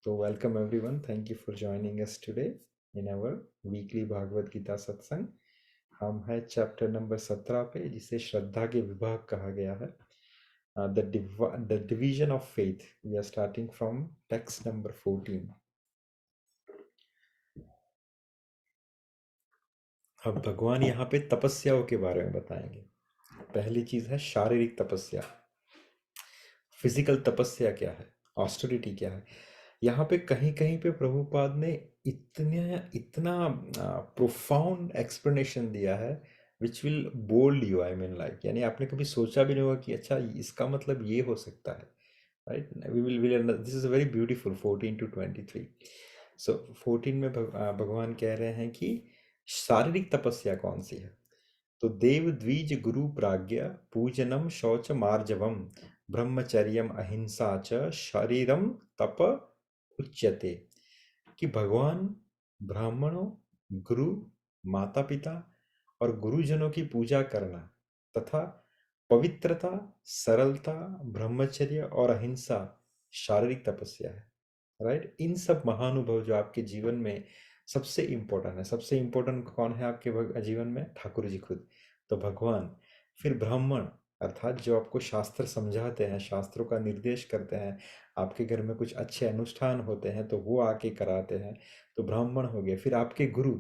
So, welcome everyone. Thank you for joining us today in our weekly Bhagavat Gita सत्संग. हम है chapter number 17 पे, जिसे श्रद्धा के विभाग कहा गया है. The division of faith. We are starting from text number 14. अब भगवान यहाँ पे तपस्याओं के बारे में बताएंगे. पहली चीज है शारीरिक तपस्या. फिजिकल तपस्या क्या है, ऑस्टेरिटी क्या है. यहाँ पे कहीं कहीं पे प्रभुपाद ने इतने इतना प्रोफाउंड एक्सप्लेनेशन दिया है which will bold you. I mean like, यानी आपने कभी सोचा भी नहीं होगा कि अच्छा इसका मतलब ये हो सकता है. Right, we will this is very beautiful. 14 to 23. So 14 में भगवान कह रहे हैं कि शारीरिक तपस्या कौन सी है. तो देव द्विज गुरु प्राज्ञ पूजनम शौच मार्जवम ब्रह्मचर्यम अहिंसा च शरीरम तप उच्यते. कि भगवान, ब्राह्मणों, गुरु, माता पिता और गुरुजनों की पूजा करना तथा पवित्रता, सरलता, ब्रह्मचर्य और अहिंसा शारीरिक तपस्या है. राइट, इन सब महानुभव जो आपके जीवन में सबसे इम्पोर्टेंट है. सबसे इम्पोर्टेंट कौन है आपके जीवन में? ठाकुर जी खुद. तो भगवान, फिर ब्राह्मण अर्थात जो आपको शास्त्र समझाते हैं, शास्त्रों का निर्देश करते हैं, आपके घर में कुछ अच्छे अनुष्ठान होते हैं तो वो आके कराते हैं, तो ब्राह्मण हो गए. फिर आपके गुरु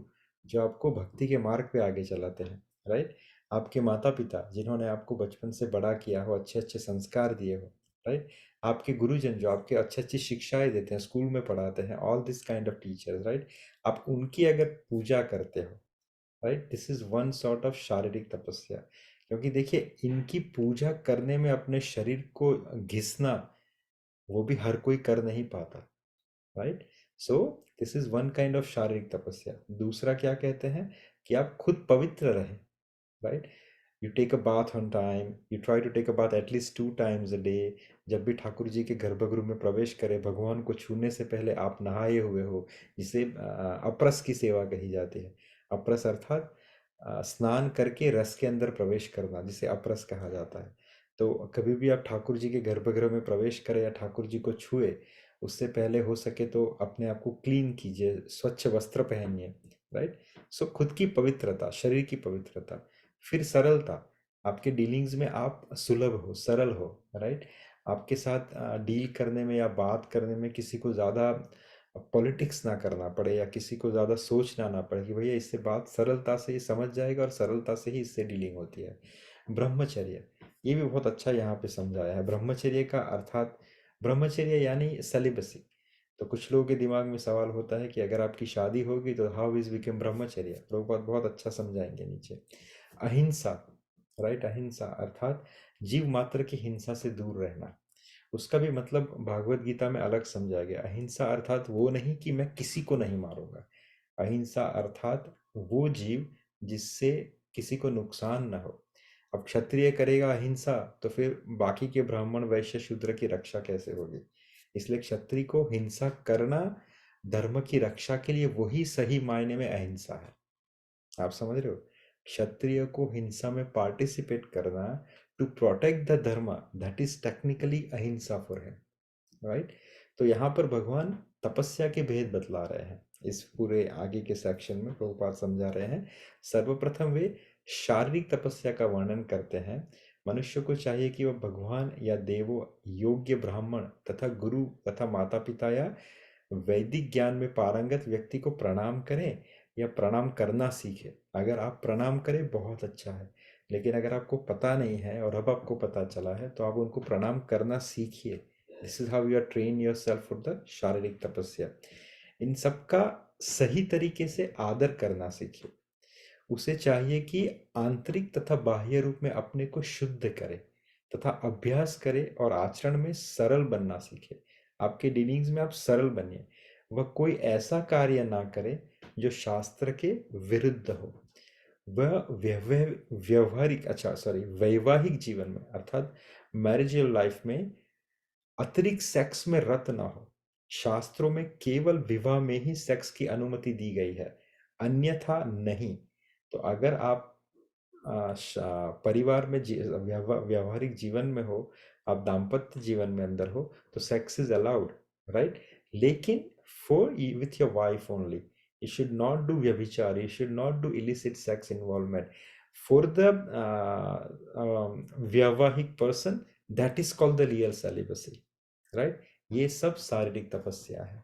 जो आपको भक्ति के मार्ग पे आगे चलाते हैं. राइट, आपके माता पिता जिन्होंने आपको बचपन से बड़ा किया हो, अच्छे अच्छे संस्कार दिए हो. राइट, आपके गुरुजन जो आपके अच्छी अच्छी शिक्षाएं देते हैं, स्कूल में पढ़ाते हैं, all this kind of teachers. Right, आप उनकी अगर पूजा करते हो, right, this is one sort of शारीरिक तपस्या. क्योंकि देखिए, इनकी पूजा करने में अपने शरीर को घिसना वो भी हर कोई कर नहीं पाता. Right, so this is one kind of शारीरिक तपस्या. दूसरा क्या कहते हैं कि आप खुद पवित्र रहें. Right, you take a bath on time, you try to take a bath at least 2 times a day. जब भी ठाकुर जी के गर्भगृह में प्रवेश करें, भगवान को छूने से पहले आप नहाए हुए हो, जिसे अप्रस की सेवा कही जाती है. अप्रस अर्थात स्नान करके रस के अंदर प्रवेश करना, जिसे अप्रस कहा जाता है. तो कभी भी आप ठाकुर जी के गर्भगृह में प्रवेश करें या ठाकुर जी को छुए, उससे पहले हो सके तो अपने आप को क्लीन कीजिए, स्वच्छ वस्त्र पहनिए. राइट, सो खुद की पवित्रता, शरीर की पवित्रता. फिर सरलता, आपके डीलिंग्स में आप सुलभ हो, सरल हो. राइट, आपके साथ डील करने में या बात करने में किसी को ज़्यादा पॉलिटिक्स ना करना पड़े या किसी को ज़्यादा सोचना ना पड़े कि भैया इससे बात सरलता से ही समझ जाएगा और सरलता से ही इससे डीलिंग होती है. ब्रह्मचर्य, ये भी बहुत अच्छा यहाँ पे समझाया है. ब्रह्मचर्य का अर्थात, ब्रह्मचर्य यानी सेलिबसी. तो कुछ लोगों के दिमाग में सवाल होता है कि अगर आपकी शादी होगी तो हाउ इज बिकम ब्रह्मचर्य. लोग बहुत बहुत अच्छा समझाएंगे नीचे. अहिंसा, राइट, अहिंसा अर्थात जीव मात्र की हिंसा से दूर रहना. उसका भी मतलब भागवत गीता में अलग समझाया गया. अहिंसा अर्थात वो नहीं कि मैं किसी को नहीं मारूंगा. अहिंसा अर्थात वो जीव जिससे किसी को नुकसान ना हो. अब क्षत्रिय करेगा अहिंसा तो फिर बाकी के ब्राह्मण, वैश्य, शूद्र की रक्षा कैसे होगी. इसलिए क्षत्रिय को हिंसा करना धर्म की रक्षा के लिए वही सही मायने में अहिंसा है. आप समझ रहे हो, क्षत्रिय को हिंसा में पार्टिसिपेट करना टू प्रोटेक्ट द धर्म, दैट इज टेक्निकली अहिंसा फॉर हिम. राइट, तो यहाँ पर भगवान तपस्या के भेद बतला रहे हैं. इस पूरे आगे के सेक्शन में प्रभुपाद समझा रहे हैं. सर्वप्रथम वे शारीरिक तपस्या का वर्णन करते हैं. मनुष्य को चाहिए कि वह भगवान या देवों, योग्य ब्राह्मण तथा गुरु तथा माता पिता या वैदिक ज्ञान में पारंगत व्यक्ति को प्रणाम करें या प्रणाम करना सीखे. अगर आप प्रणाम करें बहुत अच्छा है, लेकिन अगर आपको पता नहीं है और अब आपको पता चला है तो आप उनको प्रणाम करना सीखिए. This is how you are train yourself for the शारीरिक तपस्या. इन सब का सही तरीके से आदर करना सीखिए. उसे चाहिए कि आंतरिक तथा बाह्य रूप में अपने को शुद्ध करे तथा अभ्यास करे और आचरण में सरल बनना सीखे. आपके डीलिंग्स में आप सरल बनिए. वह कोई ऐसा कार्य ना करे जो शास्त्र के विरुद्ध हो. वह व्यवहारिक, अच्छा सॉरी, वैवाहिक जीवन में अर्थात मैरिजल लाइफ में अतिरिक्त सेक्स में रत ना हो. शास्त्रों में केवल विवाह में ही सेक्स की अनुमति दी गई है, अन्यथा नहीं. तो अगर आप परिवार में व्यावहारिक जीवन में हो, आप दाम्पत्य जीवन में अंदर हो, तो सेक्स इज अलाउड. राइट, लेकिन for with your wife only. You should not do vyabhichar. You should not do illicit sex involvement. For the vyavahik person, that is called the real celibacy, right? ये सब शारीरिक तपस्या है.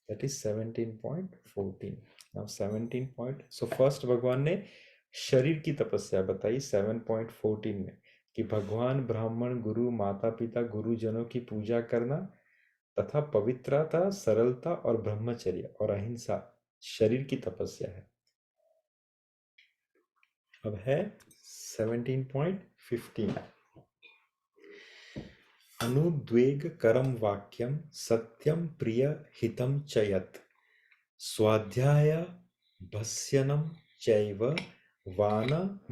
That is 17.14. Now 17 point. So first भगवान ने शरीर की तपस्या बताई 7.14 में कि भगवान, ब्राह्मण, गुरु, माता पिता, गुरुजनों की पूजा करना तथा पवित्रता, सरलता और ब्रह्मचर्य और अहिंसा शरीर की तपस्या है. अब है 17.15. अनुद्वेग करम वाक्यम सत्यम प्रिय हितम चयत स्वाध्याय भस्यनम चैव वान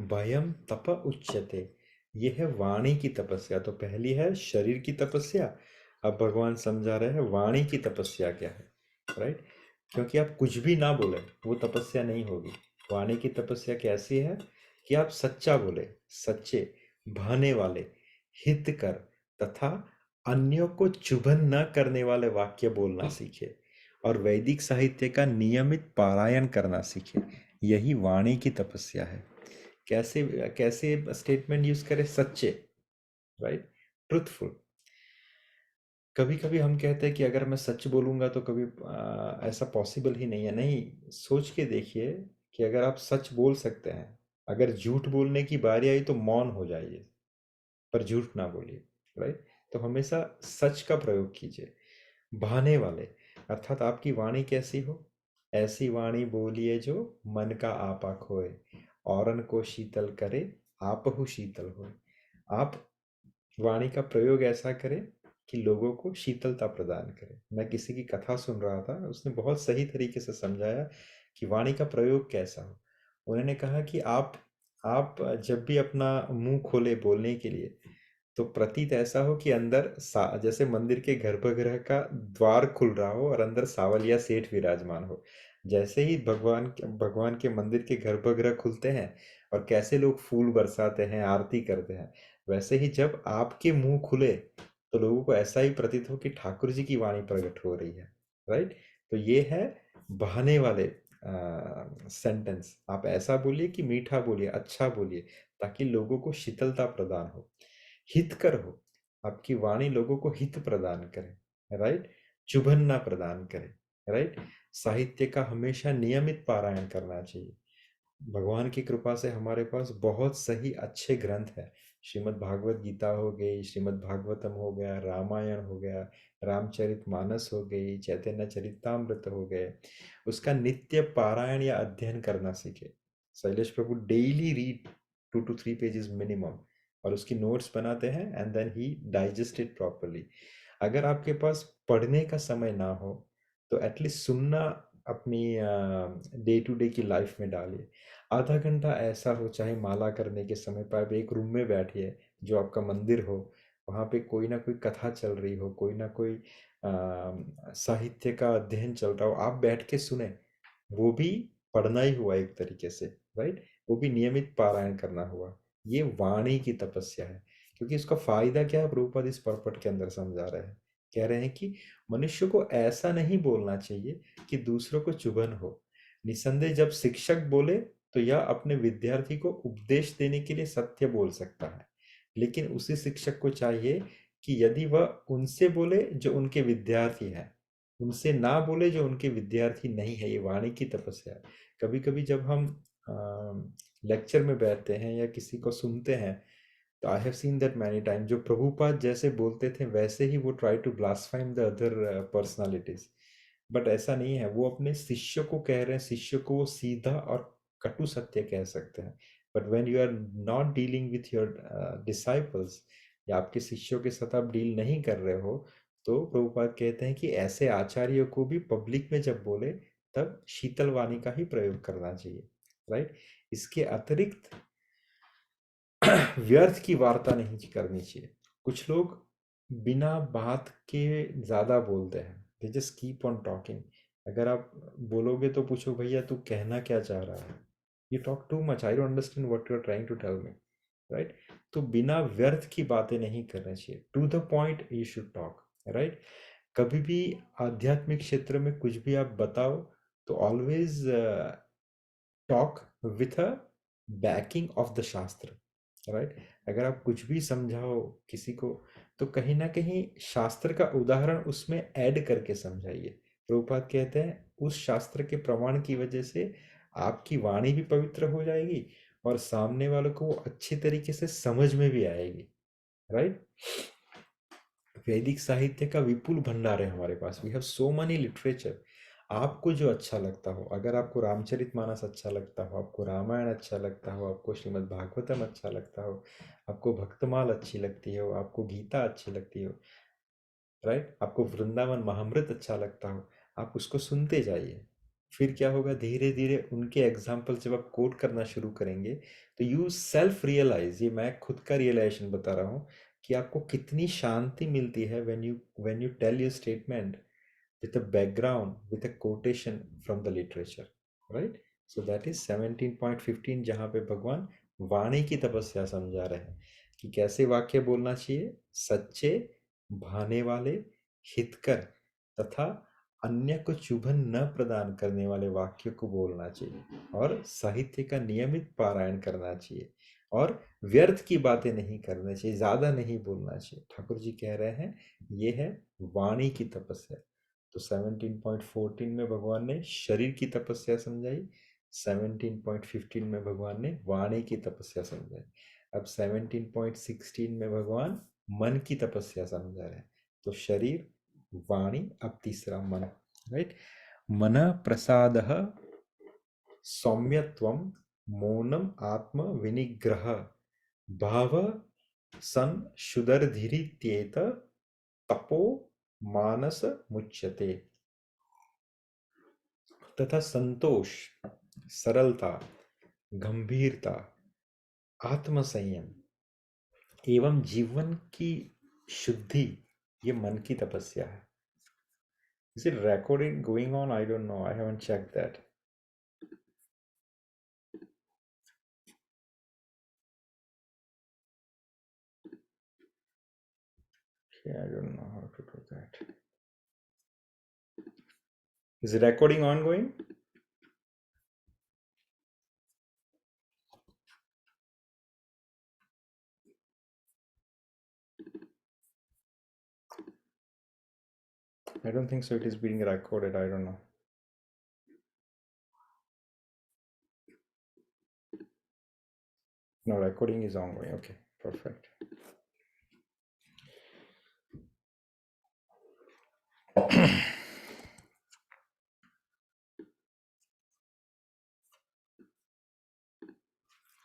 भयम तप उच्यते. यह है वाणी की तपस्या. तो पहली है शरीर की तपस्या. अब भगवान समझा रहे हैं वाणी की तपस्या क्या है, राइट? क्योंकि आप कुछ भी ना बोले वो तपस्या नहीं होगी. वाणी की तपस्या कैसी है कि आप सच्चा बोले, सच्चे, भाने वाले, हितकर तथा अन्यों को चुभन न करने वाले वाक्य बोलना सीखे और वैदिक साहित्य का नियमित पारायण करना सीखे. यही वाणी की तपस्या है. कैसे कैसे स्टेटमेंट यूज करें? सच्चे, राइट, ट्रुथफुल. कभी कभी हम कहते हैं कि अगर मैं सच बोलूंगा तो कभी ऐसा पॉसिबल ही नहीं है. नहीं, सोच के देखिए कि अगर आप सच बोल सकते हैं, अगर झूठ बोलने की बारी आई तो मौन हो जाइए, पर झूठ ना बोलिए, राइट? तो हमेशा सच का प्रयोग कीजिए. बहाने वाले अर्थात आपकी वाणी कैसी हो? ऐसी वाणी बोलिए जो मन का आपा खोए, औरन को शीतल करे, आपहु शीतल होए. आप वाणी का प्रयोग ऐसा करें कि लोगों को शीतलता प्रदान करे. मैं किसी की कथा सुन रहा था, उसने बहुत सही तरीके से समझाया कि वाणी का प्रयोग कैसा हो. उन्होंने कहा कि आप जब भी अपना मुंह खोले बोलने के लिए तो प्रतीत ऐसा हो कि अंदर जैसे मंदिर के गर्भगृह का द्वार खुल रहा हो और अंदर सावलिया सेठ विराजमान हो. जैसे ही भगवान के मंदिर के गर्भगृह खुलते हैं और कैसे लोग फूल बरसाते हैं, आरती करते हैं, वैसे ही जब आपके मुंह खुले तो लोगों को ऐसा ही प्रतीत हो कि ठाकुर जी की वाणी प्रकट हो रही है, राइट? तो ये है बहाने वाले सेंटेंस. आप ऐसा बोलिए कि मीठा बोलिए, अच्छा बोलिए, ताकि लोगों को शीतलता प्रदान हो, हितकर हो. आपकी वाणी लोगों को हित प्रदान करे, राइट? चुभन ना प्रदान करे, राइट? साहित्य का हमेशा नियमित पारायण करना चाहिए. भगवान की कृपा से हमारे पास बहुत सही अच्छे ग्रंथ है. श्रीमद् भागवत गीता हो गई, श्रीमद् भागवतम हो गया, रामायण हो गया, रामचरितमानस हो गई, चैतन्य चरितामृत हो गए. उसका नित्य पारायण या अध्ययन करना सीखे. Shailesh Prabhu daily read 2 to 3 pages minimum और उसकी नोट्स बनाते हैं and then he digest it properly. अगर आपके पास पढ़ने का समय ना हो तो एटलीस्ट सुनना अपनी डे टू डे की लाइफ में डालिए. आधा घंटा ऐसा हो, चाहे माला करने के समय पर आप एक रूम में बैठिए जो आपका मंदिर हो, वहाँ पे कोई ना कोई कथा चल रही हो, कोई ना कोई साहित्य का अध्ययन चल रहा हो, आप बैठ के सुने. वो भी पढ़ना ही हुआ एक तरीके से, राइट? वो भी नियमित पारायण करना हुआ. ये वाणी की तपस्या है. क्योंकि इसका फायदा क्या है प्रभुपाद इस पर्पट के अंदर समझा रहे हैं. कह रहे हैं कि मनुष्य को ऐसा नहीं बोलना चाहिए कि दूसरों को चुभन हो. निसंदेह जब शिक्षक बोले तो यह अपने विद्यार्थी को उपदेश देने के लिए सत्य बोल सकता है, लेकिन उसी शिक्षक को चाहिए कि यदि वह उनसे बोले जो उनके विद्यार्थी हैं, उनसे ना बोले जो उनके विद्यार्थी नहीं है. ये वाणी की तपस्या है. कभी कभी जब हम लेक्चर में बैठते हैं या किसी को सुनते हैं तो I have seen that many time, जो प्रभुपाद जैसे बोलते थे वैसे ही वो try to blaspheme the other personalities. But ऐसा नहीं है. वो अपने शिष्य को कह रहे हैं, शिष्य को वो सीधा और कटु सत्य कह सकते हैं. But when you are not dealing with your disciples या आपके शिष्यों के साथ आप डील नहीं कर रहे हो, तो प्रभुपाद कहते हैं कि ऐसे आचार्यों को भी पब्लिक में जब बोले तब शीतल वाणी का ही प्रयोग करना चाहिए, राइट? इसके अतिरिक्त व्यर्थ की वार्ता नहीं करनी चाहिए. कुछ लोग बिना बात के ज्यादा बोलते हैं. They just keep on talking. अगर आप बोलोगे तो पूछो भैया तू कहना क्या चाह रहा है. You talk too much, I don't understand what you are trying to tell me, right? तो बिना व्यर्थ की बातें नहीं करनी चाहिए. To the point you should talk, right? कभी भी आध्यात्मिक क्षेत्र में कुछ भी आप बताओ तो always talk with a banking of the शास्त्र, राइट। अगर आप कुछ भी समझाओ किसी को तो कहीं ना कहीं शास्त्र का उदाहरण उसमें ऐड करके समझाइए। प्रभुपाद कहते हैं उस शास्त्र के प्रमाण की वजह से आपकी वाणी भी पवित्र हो जाएगी और सामने वालों को वो अच्छी तरीके से समझ में भी आएगी, राइट। वैदिक साहित्य का विपुल भंडार है हमारे पास। We have so many literature. आपको जो अच्छा लगता हो, अगर आपको रामचरितमानस अच्छा लगता हो, आपको रामायण अच्छा लगता हो, आपको श्रीमद् भागवतम अच्छा लगता हो, आपको भक्तमाल अच्छी लगती हो, आपको गीता अच्छी लगती हो, राइट, आपको वृंदावन महामृत अच्छा लगता हो, आप उसको सुनते जाइए। फिर क्या होगा, धीरे धीरे उनके एग्जाम्पल जब आप कोट करना शुरू करेंगे तो यू सेल्फ रियलाइज, ये मैं खुद का रियलाइजेशन बता रहा हूँ, कि आपको कितनी शांति मिलती है when you tell your statement with a background, with a quotation from the literature, right? So that is 17.15, जहाँ पे भगवान वाणी की तपस्या समझा रहे हैं कि कैसे वाक्य बोलना चाहिए, सच्चे, भाने वाले, हितकर तथा अन्य को चुभन न प्रदान करने वाले वाक्य को बोलना चाहिए, और साहित्य का नियमित पारायण करना चाहिए, और व्यर्थ की बातें नहीं करनी चाहिए, ज्यादा नहीं बोलना चाहिए। ठाकुर जी कह रहे हैं ये है वाणी की तपस्या। तो 17.14 में भगवान ने शरीर की तपस्या समझाई, 17.15 में भगवान ने वाणी की तपस्या समझाई। अब 17.16 में भगवान मन की तपस्या समझा रहे हैं। तो शरीर, वाणी, अब तीसरा मन, राइट। मन प्रसाद सौम्यत्वम मौनम आत्म विनिग्रह भाव सन शुदर्धिरित्येत तपो मानस मुच्यते। तथा संतोष, सरलता, गंभीरता, आत्मसंयम एवं जीवन की शुद्धि, ये मन की तपस्या है। Is it recording going on? I don't know. I haven't checked that. Okay, I don't know how to do that. Is the recording ongoing? I don't think so. It is being recorded. I don't know. No, recording is ongoing. Okay, perfect.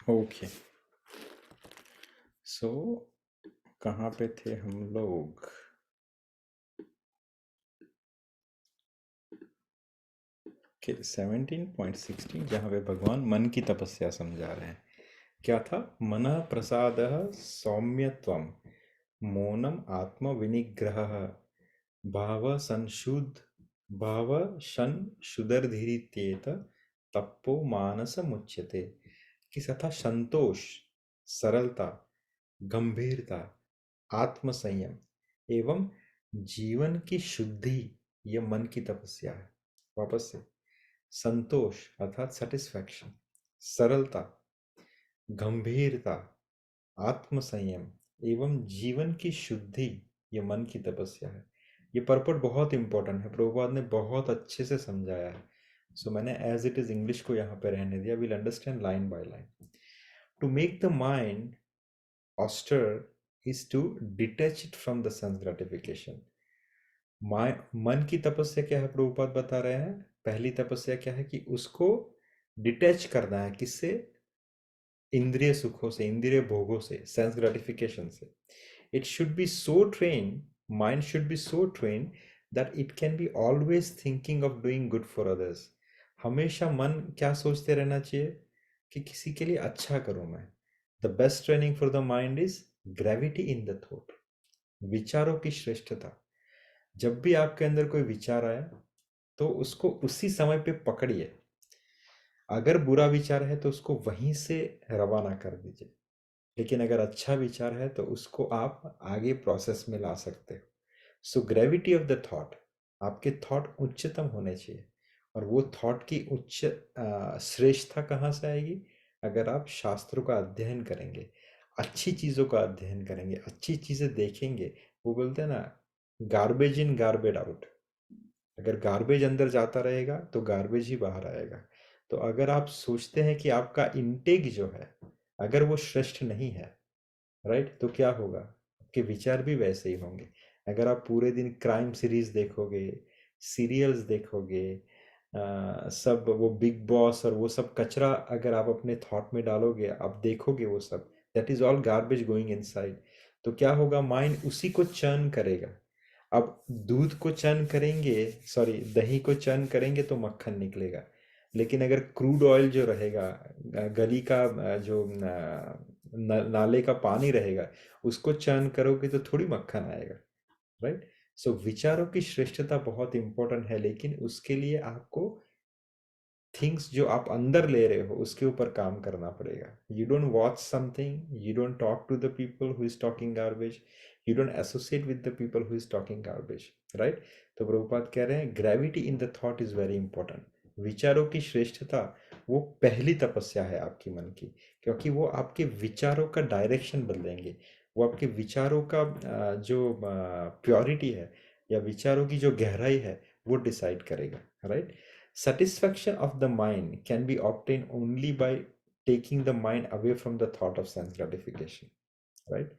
Okay. So, कहाँ पे थे हम लोग? के 17.16, जहाँ पे भगवान मन की तपस्या समझा रहे हैं। क्या था? मन प्रसाद सौम्यत्वम मौनम आत्म विनिग्रह भाव संशुद्ध भाव शन शुदर्धीरित्येत तप्पो मानस मुच्यते। कि तथा संतोष, सरलता, गंभीरता, आत्म संयम एवं जीवन की शुद्धि, ये मन की तपस्या है। वापस से, संतोष अर्थात सेटिस्फैक्शन, सरलता, गंभीरता, आत्म संयम एवं जीवन की शुद्धि, ये मन की तपस्या है। ये पर्पट बहुत इंपॉर्टेंट है, प्रभुपाद ने बहुत अच्छे से समझाया है। सो मैंने एज इट इज इंग्लिश को यहाँ पे रहने दिया। Will understand line by line. To make the mind austere is to detach it from the sense gratification. मन की तपस्या क्या है, प्रभुपाद बता रहे हैं। पहली तपस्या क्या है कि उसको डिटैच करना है, किससे? इंद्रिय सुखों से, इंद्रिय भोगों से, सेंस ग्रेटिफिकेशन से। It should B so train, mind should be so train that it can be always thinking of doing good for others. हमेशा मन क्या सोचते रहना चाहिए कि किसी के लिए अच्छा करूं मैं। The best training for the mind is gravity in the thought, विचारों की श्रेष्ठता। जब भी आपके अंदर कोई विचार आया तो उसको उसी समय पे पकड़िए। अगर बुरा विचार है तो उसको वहीं से रवाना कर दीजिए, लेकिन अगर अच्छा विचार है तो उसको आप आगे प्रोसेस में ला सकते हो। सो ग्रेविटी ऑफ द थॉट, आपके थॉट उच्चतम होने चाहिए। और वो थॉट की उच्च श्रेष्ठता कहाँ से आएगी? अगर आप शास्त्रों का अध्ययन करेंगे, अच्छी चीज़ों का अध्ययन करेंगे, अच्छी चीज़ें देखेंगे। वो बोलते हैं ना, गार्बेज इन गार्बेज आउट। अगर गार्बेज अंदर जाता रहेगा तो गार्बेज ही बाहर आएगा। तो अगर आप सोचते हैं कि आपका इनटेक जो है अगर वो श्रेष्ठ नहीं है, राइट, तो क्या होगा? आपके विचार भी वैसे ही होंगे। अगर आप पूरे दिन क्राइम सीरीज देखोगे, सीरियल्स देखोगे, सब वो बिग बॉस और वो सब कचरा अगर आप अपने थॉट में डालोगे, आप देखोगे वो सब, that is all garbage going inside. तो क्या होगा? माइंड उसी को चर्न करेगा। अब दूध को चर्न करेंगे, सॉरी दही को चर्न करेंगे तो मक्खन निकलेगा। लेकिन अगर क्रूड ऑयल जो रहेगा, गली का जो नाले का पानी रहेगा, उसको चर्न करोगे तो थोड़ी मक्खन आएगा, राइट। सो विचारों की श्रेष्ठता बहुत इंपॉर्टेंट है, लेकिन उसके लिए आपको थिंग्स जो आप अंदर ले रहे हो उसके ऊपर काम करना पड़ेगा। You don't watch something, you don't talk to the people who is talking garbage, you don't associate with the people who is talking garbage, right. तो प्रभुपाद कह रहे हैं gravity in the thought is very important. विचारों की श्रेष्ठता वो पहली तपस्या है आपकी मन की, क्योंकि वो आपके विचारों का डायरेक्शन बदलेंगे। वो आपके विचारों का जो प्योरिटी है या विचारों की जो गहराई है वो डिसाइड करेगा, right. Satisfaction of the mind can be obtained only by taking the mind away from the thought of sense gratification, right?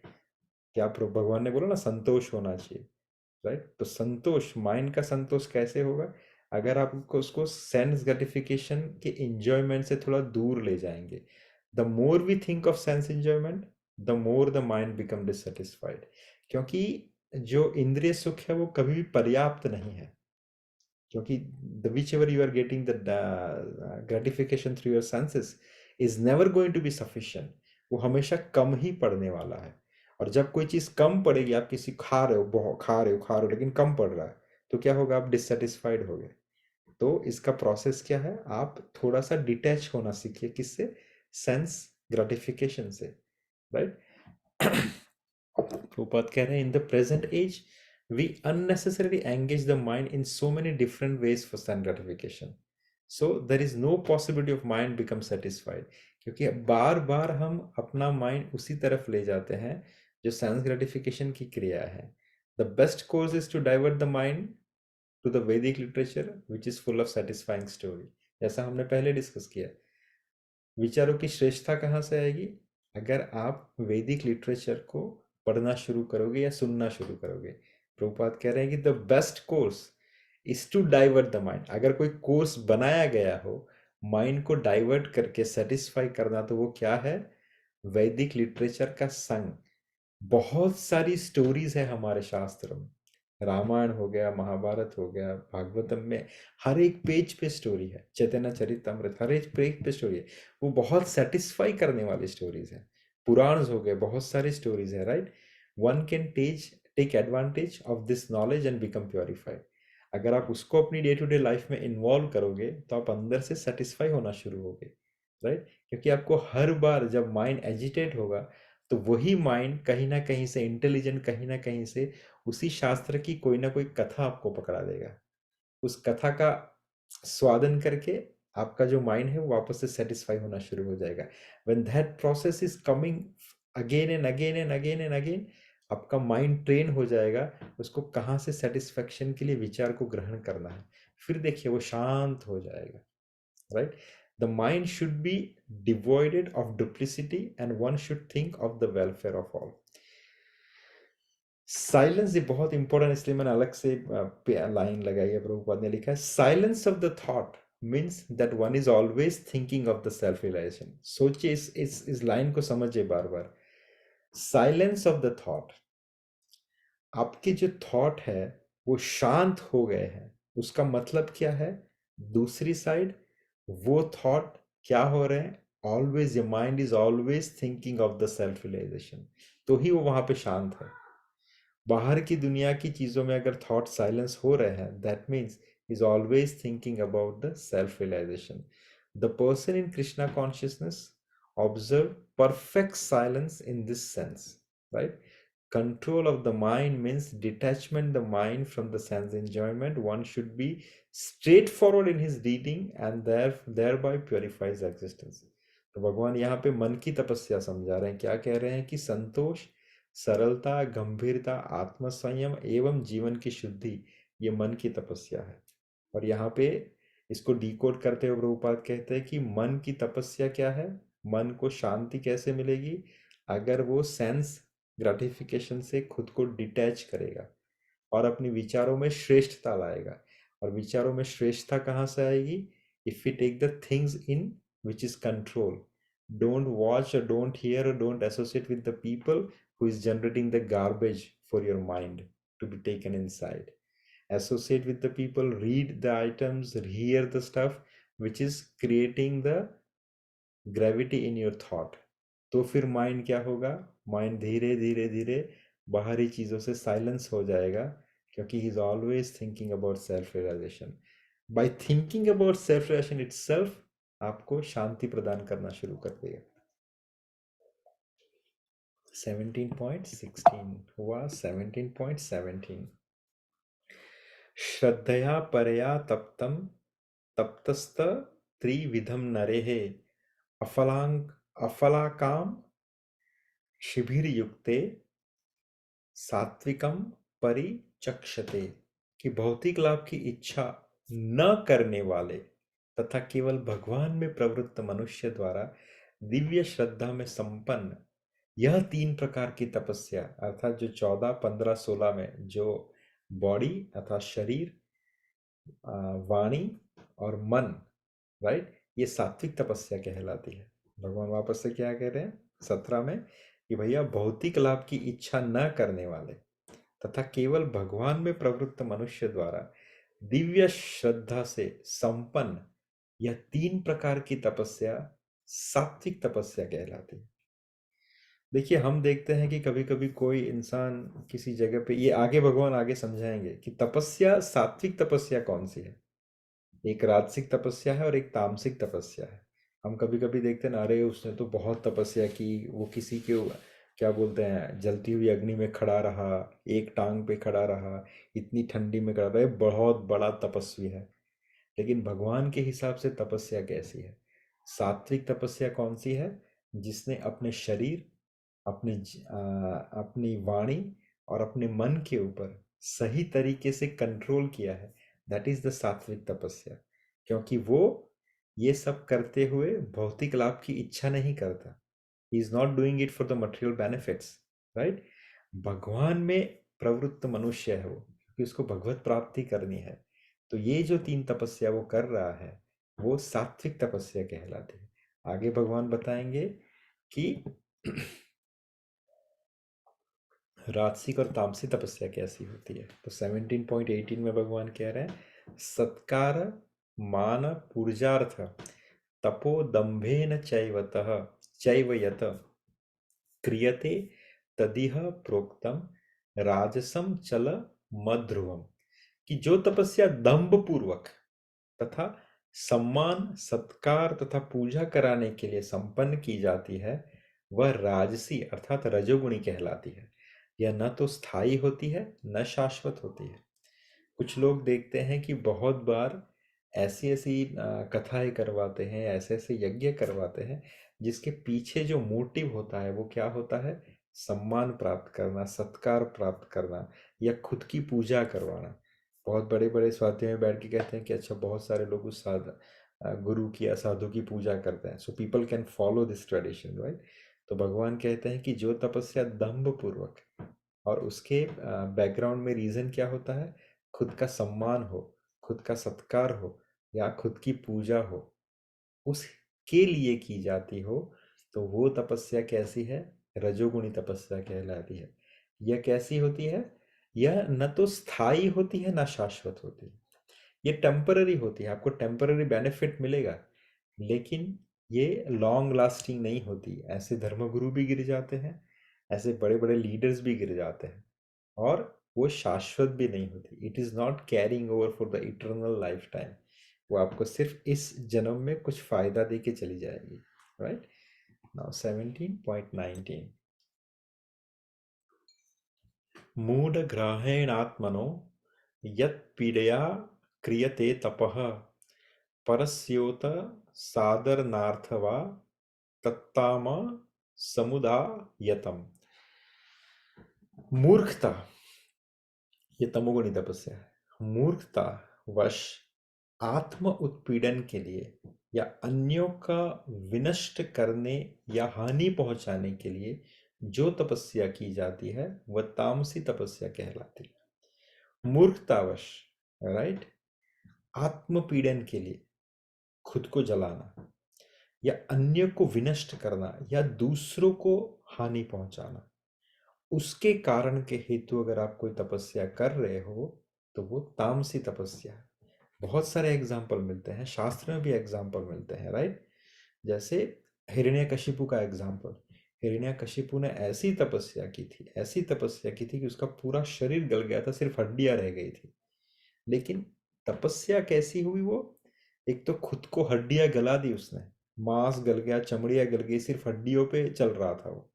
क्या भगवान ने बोला ना, संतोष होना चाहिए, राइट। तो संतोष, माइंड का संतोष कैसे होगा? अगर आप उसको सेंस ग्रेटिफिकेशन के इंजॉयमेंट से थोड़ा दूर ले जाएंगे। The more we think of sense enjoyment, the more the mind become dissatisfied. क्योंकि जो इंद्रिय सुख है वो कभी भी पर्याप्त नहीं है, क्योंकि the whichever you are getting the gratification through your senses is never going to be sufficient। वो हमेशा कम ही पड़ने वाला है। और जब कोई चीज़ कम पड़ेगी, आप किसी खा रहे हो, बहुत खा रहे हो लेकिन कम पड़ रहा है, तो क्या होगा? आप डिससेटिस्फाइड हो गए। तो इसका प्रोसेस क्या है? आप थोड़ा सा डिटैच होना सीखिए, किससे? सेंस ग्रेटिफिकेशन से, राइट। Prabhupada कह रहे हैं, in the present age we unnecessarily engage the mind in so many different ways for sense gratification, so there is no possibility of mind become satisfied। क्योंकि बार बार हम अपना माइंड उसी तरफ ले जाते हैं जो सेंस ग्रेटिफिकेशन की क्रिया है। The best course is to divert the mind to the Vedic literature which is full of satisfying story. जैसा हमने पहले डिस्कस किया, विचारों की श्रेष्ठता कहाँ से आएगी? अगर आप वैदिक लिटरेचर को पढ़ना शुरू करोगे या सुनना शुरू करोगे। प्रभुपाद कह रहे हैं कि the best course is to divert the mind. अगर कोई कोर्स बनाया गया हो माइंड को डाइवर्ट करके सेटिस्फाई करना, तो वो क्या है? वैदिक लिटरेचर का संग। बहुत सारी स्टोरीज है हमारे शास्त्रों में, रामायण हो गया, महाभारत हो गया, भागवतम में हर एक पेज पे स्टोरी है, चैतन्य चरितमृत हर एक पेज पे स्टोरी है। वो बहुत सेटिस्फाई करने वाली स्टोरीज है। पुराण हो गए, बहुत सारी स्टोरीज है, right. One can take advantage of this knowledge and become purified. अगर आप उसको अपनी डे टू डे लाइफ में इन्वॉल्व करोगे तो आप अंदर से सेटिस्फाई होना शुरू होगे, राइट। क्योंकि आपको हर बार जब माइंड एजिटेट होगा तो वही माइंड कहीं ना कहीं से इंटेलिजेंट, कहीं ना कहीं से उसी शास्त्र की कोई ना कोई कथा आपको पकड़ा देगा। उस कथा का स्वादन करके आपका जो माइंड है वो वापस से सेटिस्फाई होना शुरू हो जाएगा। When that process is coming again and again and again and again, आपका माइंड ट्रेन हो जाएगा उसको कहाँ से सेटिस्फेक्शन के लिए विचार को ग्रहण करना है। फिर देखिए वो शांत हो जाएगा, right? The mind should be devoid of duplicity and one should think of the welfare of all। Silence ये बहुत इंपॉर्टेंट, इसलिए मैंने अलग से लाइन लगाई है। प्रभुपाद ने लिखा है, silence of the thought means that one is always thinking of the self realisation. सोचिए, इस लाइन को समझिए बार बार। साइलेंस ऑफ द थॉट, आपके जो थॉट है वो शांत हो गए हैं, उसका मतलब क्या है? दूसरी साइड वो थॉट क्या हो रहे हैं? Always your mind is always thinking of the self realisation, तो ही वो वहां पे शांत है। बाहर की दुनिया की चीजों में अगर थॉट साइलेंस हो रहे हैं, that means is always thinking about the self realisation. The person in Krishna consciousness observe perfect silence in this sense, right. Control of the mind means detachment the mind from the sense enjoyment. One should be straightforward in his dealing and thereby purifies existence. तो भगवान यहाँ पे मन की तपस्या समझा रहे हैं। क्या कह रहे हैं कि संतोष, सरलता, गंभीरता, आत्मसंयम एवं जीवन की शुद्धि, ये मन की तपस्या है। और यहाँ पे इसको डिकोड करते हुए प्रभुपाद कहते हैं कि मन की तपस्या क्या है, मन को शांति कैसे मिलेगी, अगर वो सेंस ग्रेटिफिकेशन से खुद को डिटैच करेगा और अपने विचारों में श्रेष्ठता लाएगा। और विचारों में श्रेष्ठता कहाँ से आएगी? If you take the things in which is control, don't watch और डोंट हियर और don't associate with the people who is generating the garbage for your mind to be taken inside. Associate with the people, read the items, hear the stuff which is creating the gravity in your thought. तो फिर mind क्या होगा? Mind धीरे धीरे धीरे बाहरी चीज़ों से साइलेंस हो जाएगा, क्योंकि he is always thinking about self realisation. By thinking about self realisation itself आपको शांति प्रदान करना शुरू कर देगा। 17.16 हुआ 17.17। श्रद्धया परया तप्तम तप्तस्त त्रिविधम नरेः अफलाकाम शिभिर युक्ते सात्विकम परिचक्षते। कि भौतिक लाभ की इच्छा न करने वाले तथा केवल भगवान में प्रवृत्त मनुष्य द्वारा दिव्य श्रद्धा में संपन्न यह 3 प्रकार की तपस्या, अर्थात जो 14, 15, 16 में जो बॉडी अर्थात शरीर, वाणी और मन, राइट, ये सात्विक तपस्या कहलाती है। भगवान वापस से क्या कह रहे हैं 17 में कि भैया भौतिक लाभ की इच्छा न करने वाले तथा केवल भगवान में प्रवृत्त मनुष्य द्वारा दिव्य श्रद्धा से संपन्न यह 3 प्रकार की तपस्या सात्विक तपस्या कहलाती है। देखिए, हम देखते हैं कि कभी कभी कोई इंसान किसी जगह पे, ये आगे भगवान आगे समझाएंगे कि तपस्या, सात्विक तपस्या कौन सी है। एक राजसिक तपस्या है और एक तामसिक तपस्या है। हम कभी कभी देखते हैं ना, अरे उसने तो बहुत तपस्या की, वो किसी के क्या बोलते हैं जलती हुई अग्नि में खड़ा रहा, एक टांग पे खड़ा रहा, इतनी ठंडी में खड़ा रहा, बहुत बड़ा तपस्वी है। लेकिन भगवान के हिसाब से तपस्या कैसी है? सात्विक तपस्या कौन सी है? जिसने अपने शरीर, अपनी वाणी और अपने मन के ऊपर सही तरीके से कंट्रोल किया है। दैट इज द सात्विक तपस्या। क्योंकि वो ये सब करते हुए भौतिक लाभ की इच्छा नहीं करता। He is not doing it for the material benefits, right. भगवान में प्रवृत्त मनुष्य है वो, क्योंकि उसको भगवत प्राप्ति करनी है। तो ये जो 3 तपस्या वो कर रहा है वो सात्विक तपस्या कहलाती है। आगे भगवान बताएंगे कि राजसिक और तामसिक तपस्या कैसी होती है। तो 17.18 में भगवान कह रहे हैं, सत्कार मान पूर्जार्थ तपो दंभेन चैवतः चैव यत क्रियते तदिह प्रोक्तम राजसम चल मध्रुवम। कि जो तपस्या दंभ पूर्वक तथा सम्मान, सत्कार तथा पूजा कराने के लिए संपन्न की जाती है वह राजसी अर्थात रजोगुणी कहलाती है। यह न तो स्थायी होती है न शाश्वत होती है। कुछ लोग देखते हैं कि बहुत बार ऐसी ऐसी कथाएं करवाते हैं, ऐसे ऐसे यज्ञ करवाते हैं जिसके पीछे जो मोटिव होता है वो क्या होता है? सम्मान प्राप्त करना, सत्कार प्राप्त करना या खुद की पूजा करवाना। बहुत बड़े बड़े स्वाध्याय में बैठ के कहते हैं कि अच्छा, बहुत सारे लोग उस गुरु की या साधु की पूजा करते हैं, so people can follow this tradition, right. तो भगवान कहते हैं कि जो तपस्या दंभ पूर्वक और उसके बैकग्राउंड में रीजन क्या होता है? खुद का सम्मान हो, खुद का सत्कार हो या खुद की पूजा हो, उसके लिए की जाती हो, तो वो तपस्या कैसी है? रजोगुणी तपस्या कहलाती है। यह कैसी होती है? यह न तो स्थायी होती है ना शाश्वत होती है। ये टेम्पररी होती है, आपको टेम्पररी बेनिफिट मिलेगा, लेकिन ये लॉन्ग लास्टिंग नहीं होती। ऐसे धर्मगुरु भी गिर जाते हैं, ऐसे बड़े बड़े लीडर्स भी गिर जाते हैं, और वो शाश्वत भी नहीं होती। It is not carrying over for the eternal life time. वो आपको सिर्फ इस जन्म में कुछ फायदा दे के चली जाएगी, राइट। नाउ 17.19। मूढग्राहेणात्मनो यत् पीडया क्रियते तपः परस्योत सादरनार्थवा तत्ताम समुदायतम। मूर्खता, ये तमोगुणी तपस्या है। मूर्खता वश आत्म उत्पीड़न के लिए या अन्यों का विनष्ट करने या हानि पहुंचाने के लिए जो तपस्या की जाती है वह तामसी तपस्या कहलाती है। मूर्खतावश, राइट, आत्मपीड़न के लिए खुद को जलाना या अन्य को विनष्ट करना या दूसरों को हानि पहुंचाना, उसके कारण के हेतु अगर आप कोई तपस्या कर रहे हो तो वो तामसी तपस्या है। बहुत सारे एग्जाम्पल मिलते हैं, शास्त्र में भी एग्जाम्पल मिलते हैं, राइट। जैसे हिरण्यकशिपु का एग्जाम्पल, हिरण्यकशिपु ने ऐसी तपस्या की थी, ऐसी तपस्या की थी कि उसका पूरा शरीर गल गया था, सिर्फ हड्डियां रह गई थी। लेकिन तपस्या कैसी हुई वो, एक तो खुद को हड्डियां गला दी उसने, मांस गल गया, चमड़ियां गल गई, सिर्फ हड्डियों पे चल रहा था वो।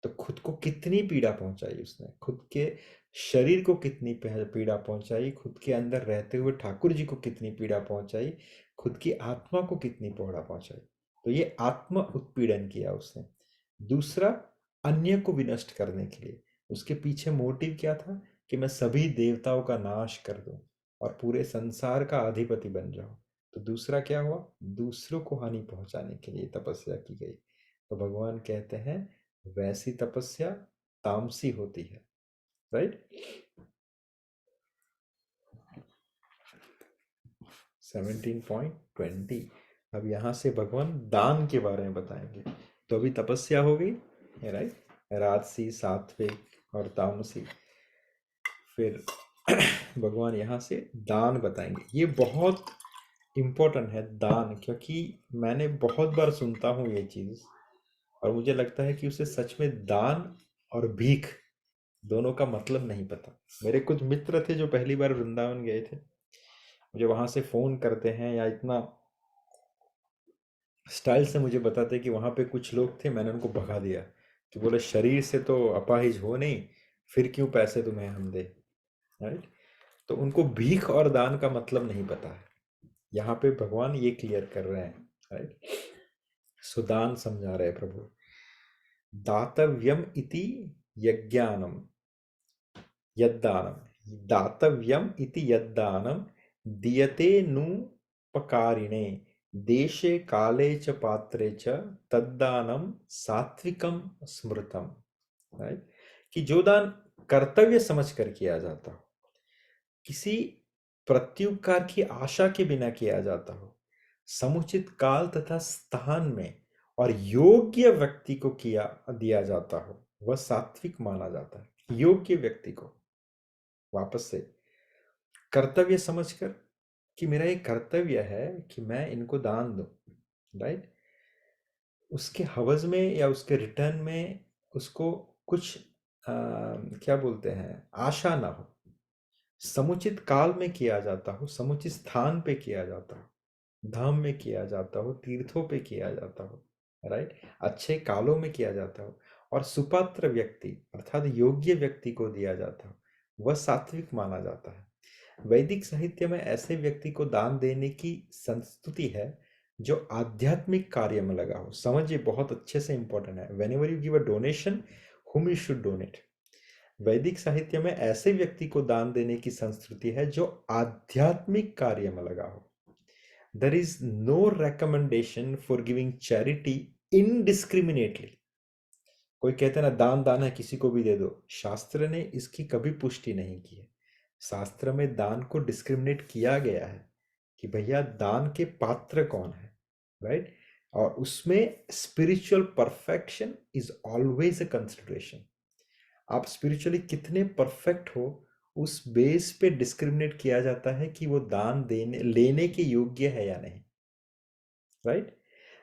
तो खुद को कितनी पीड़ा पहुंचाई उसने, खुद के शरीर को कितनी पीड़ा पहुंचाई, खुद के अंदर रहते हुए ठाकुर जी को कितनी पीड़ा पहुंचाई, खुद की आत्मा को कितनी पीड़ा पहुंचाई। तो ये आत्म उत्पीड़न किया उसने। दूसरा, अन्य को विनष्ट करने के लिए, उसके पीछे मोटिव क्या था कि मैं सभी देवताओं का नाश कर दूं और पूरे संसार का अधिपति बन जाऊं। तो दूसरा क्या हुआ, दूसरों को हानि पहुंचाने के लिए तपस्या की गई। तो भगवान कहते हैं वैसी तपस्या तामसी होती है, राइट। 17.20। अब यहां से भगवान दान के बारे में बताएंगे। तो अभी तपस्या हो गई, राइट, राजसी, सात्विक और तामसी। फिर भगवान यहाँ से दान बताएंगे। ये बहुत इम्पोर्टेंट है दान, क्योंकि मैंने बहुत बार सुनता हूँ ये चीज़ और मुझे लगता है कि उसे सच में दान और भीख दोनों का मतलब नहीं पता। मेरे कुछ मित्र थे जो पहली बार वृंदावन गए थे, मुझे वहां से फोन करते हैं या इतना स्टाइल से मुझे बताते कि वहां पे कुछ लोग थे, मैंने उनको भगा दिया कि बोले शरीर से तो अपाहिज हो नहीं, फिर क्यों पैसे तुम्हें हम दे, राइट। तो उनको भीख और दान का मतलब नहीं पता है। यहाँ पे भगवान ये क्लियर कर रहे हैं, राइट। सुदान समझा रहे प्रभु, दातव्यम इति यज्ञानम यद्दानम, दातव्यम इति यद्दानम दीयते नुपकारिणे देशे काले च पात्रे च तद्दानम सात्विकम स्मृतम, राइट। कि जो दान कर्तव्य समझकर किया जाता हो, किसी प्रत्युपकार की आशा के बिना किया जाता हो, समुचित काल तथा स्थान में और योग्य व्यक्ति को किया दिया जाता हो, वह सात्विक माना जाता है। योग्य व्यक्ति को, वापस से कर्तव्य समझकर कि मेरा एक कर्तव्य है कि मैं इनको दान दूं, राइट। उसके हवज में या उसके रिटर्न में उसको कुछ क्या बोलते हैं, आशा ना हो। समुचित काल में किया जाता हो, समुचित स्थान पे किया जाता हो, धाम में किया जाता हो, तीर्थों पे किया जाता हो, राइट, अच्छे कालों में किया जाता हो और सुपात्र व्यक्ति अर्थात योग्य व्यक्ति को दिया जाता हो, वह सात्विक माना जाता है। वैदिक साहित्य में ऐसे व्यक्ति को दान देने की संस्तुति है जो आध्यात्मिक कार्य में लगा हो। समझिए, बहुत अच्छे से इंपॉर्टेंट है। Whenever you give a donation, whom you should donate। वैदिक साहित्य में ऐसे व्यक्ति को दान देने की संस्कृति है जो आध्यात्मिक कार्य में लगा हो। There is no recommendation for giving charity indiscriminately. कोई कहते हैं ना दान दान है, किसी को भी दे दो, शास्त्र ने इसकी कभी पुष्टि नहीं की है। शास्त्र में दान को डिस्क्रिमिनेट किया गया है कि भैया दान के पात्र कौन है, राइट। और उसमें spiritual perfection is always a consideration. आप स्पिरिचुअली कितने परफेक्ट हो, उस बेस पे डिस्क्रिमिनेट किया जाता है कि वो दान देने लेने के योग्य है या नहीं, right.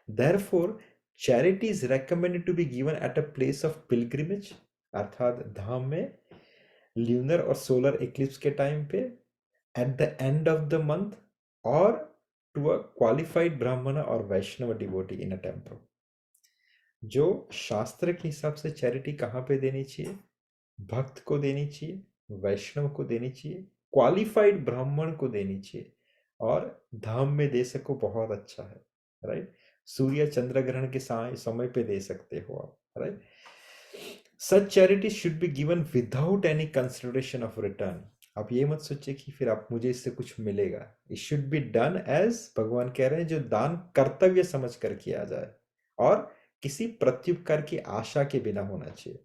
Therefore charity is recommended to be given at a place of pilgrimage, अर्थात धाम में ल्यूनर और सोलर इक्लिप्स के टाइम पे, at the end of the month, और टू अ क्वालिफाइड ब्राह्मण और वैष्णव डिवोटी इन अ टेम्पल। जो शास्त्र के हिसाब से चैरिटी कहाँ पे देनी चाहिए, भक्त को देनी चाहिए, वैष्णव को देनी चाहिए, क्वालिफाइड ब्राह्मण को देनी चाहिए, और धाम में दे सको बहुत अच्छा है, राइट। सूर्य चंद्र ग्रहण के समय पे दे सकते हो आप, right. Such charity should be given without any consideration of return. आप ये मत सोचिए कि फिर आप मुझे इससे कुछ मिलेगा। It should be done as, भगवान कह रहे हैं, जो दान कर्तव्य समझ कर किया जाए और किसी प्रत्युपकार की आशा के बिना होना चाहिए।